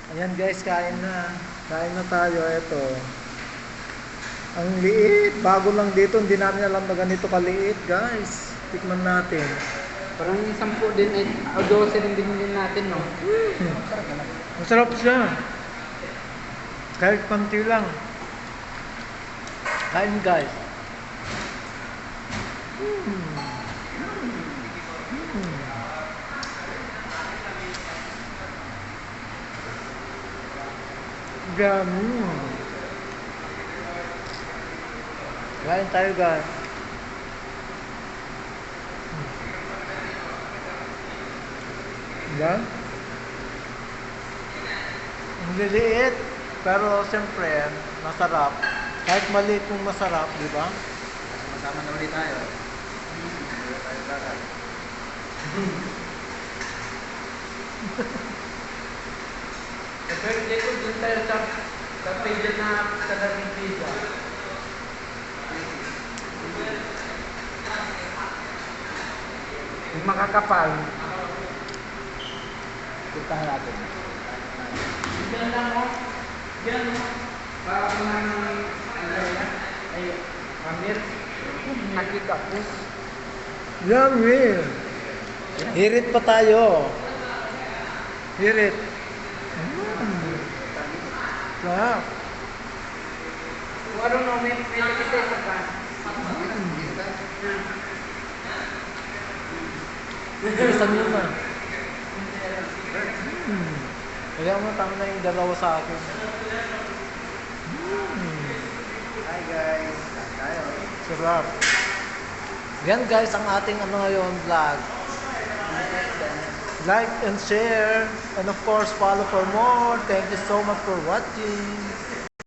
Ayan guys, kain na. Kain na tayo. Ito. Ang liit. Bago lang dito. Hindi namin alam na ganito kaliit guys. Tikman natin. Parang yung 10 din, o 12 din binili natin, no? Masarap siya. Kahit konti lang. Kain guys. Yummy. Kain tayo guys. Yan. Ang liliit. Pero siyempre, masarap. Kahit maliit kung masarap, di ba? Masama na ulit tayo. Wala tayo bakal. Pero dito dun tayo sa page na sa dating pizza. Yung makakapal. Puntahan natin. Diyan lang mo. Diyan mo. Para kung ay, Amir, nakita ko. Yummy. Hirit pa tayo. Hirit. Sarap. Kung ano no, may nakita sa ka. Bilisan nyo na. Kaya mo, tama na yung dalawa sa akin. Hi guys. Tayo. Sarap. Yan guys, ang ating ngayon vlog. Like and share. And of course, follow for more. Thank you so much for watching.